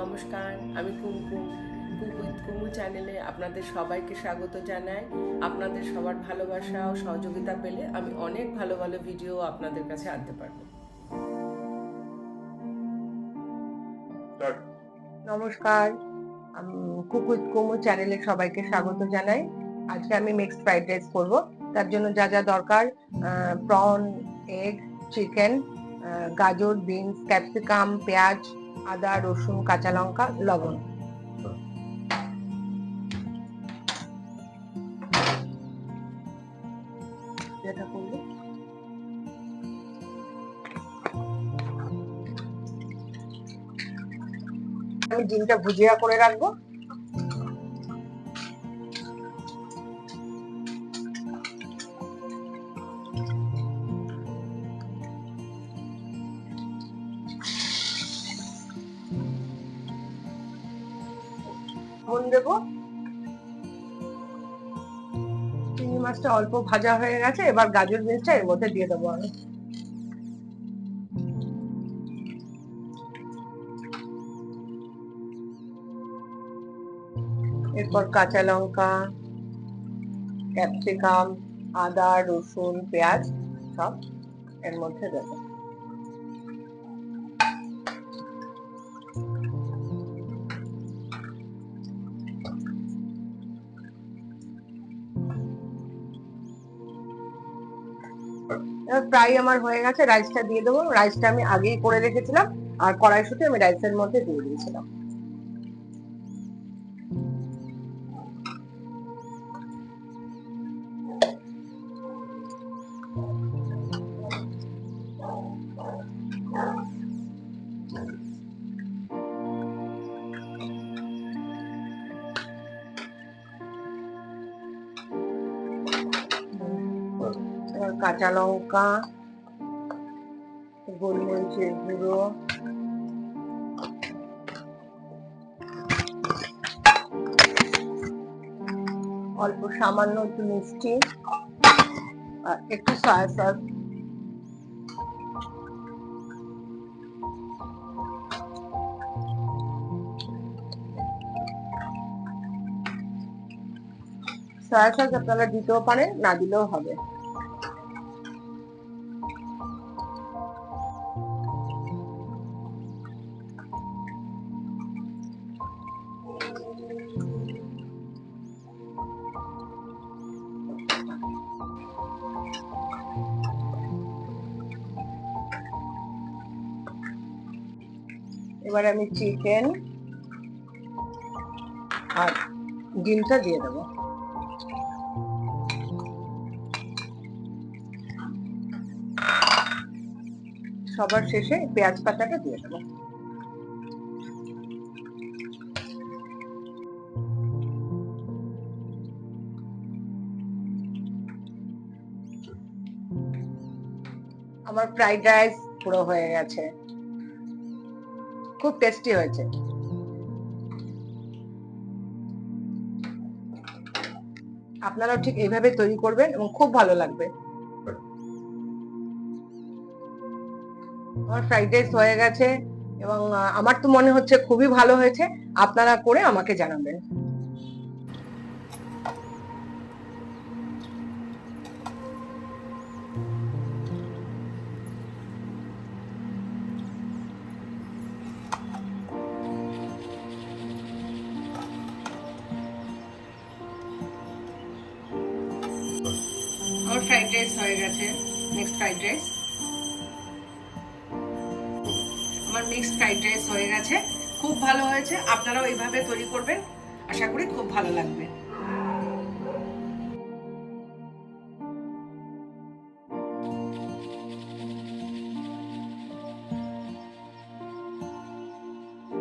নমস্কার, আমি কুমকুম। Cook with কুমু চ্যানেলে আপনাদের সবাইকে স্বাগত জানাই। আপনাদের সবার ভালোবাসা ও সহযোগিতা পেলে আমি অনেক ভালো ভালো ভিডিও আপনাদের কাছে আনতে পারবো। নমস্কার, আমি কুক উইথ কুমু চ্যানেলে সবাইকে স্বাগত জানাই। আজকে আমি মিক্সড ফ্রাইড রাইস করব। তার জন্য যা যা দরকার: প্রন, এগ, চিকেন, গাজর, বিনস, ক্যাপসিকাম, পেঁয়াজ, আদা, রসুন, কাঁচা লঙ্কা, লবণ। যেটা করব আমি ডিমটা ভুজিয়া করে রাখবো। লবণ দেবো। চিংড়ি মাছটা অল্প ভাজা হয়ে গেছে, এবার গাজর বিনসটা এর মধ্যে দিয়ে দেবো আমি। এরপর কাঁচা লঙ্কা, ক্যাপসিকাম, আদা, রসুন, পেঁয়াজ সব এর মধ্যে দেবো। প্রায় আমার হয়ে গেছে, রাইসটা দিয়ে দেবো। রাইসটা আমি আগেই করে রেখেছিলাম, আর কড়াইশুঁটি আমি রাইসের মধ্যে দিয়ে দিয়েছিলাম। কাঁচা লঙ্কা, গোলমরিচের গুঁড়ো, অল্প সামান্য একটু মিষ্টি, আর একটু সয়া সস, সয়া সস আপনারা দিতেও পারেন, না দিলেও হবে। এবার আমি চিকেন আর ডিমটা দিয়ে দেবো। সবার শেষে পেঁয়াজ পাতাটা দিয়ে দেবো। আমার ফ্রাইড রাইস পুরো হয়ে গেছে, খুব টেস্টি হয়েছে। আপনারাও ঠিক এইভাবে তৈরি করবেন এবং খুব ভালো লাগবে। আমার ফ্রাইড রাইস হয়ে গেছে এবং আমার তো মনে হচ্ছে খুবই ভালো হয়েছে। আপনারা করে আমাকে জানাবেন। আমার ফ্রাইড রাইস হয়ে গেছে, মিক্সড ফ্রাইড রাইস। আমার মিক্সড ফ্রাইড রাইস হয়ে গেছে, খুব ভালো হয়েছে। আপনারাও এইভাবে তৈরি করবেন, আশা করি খুব ভালো লাগবে।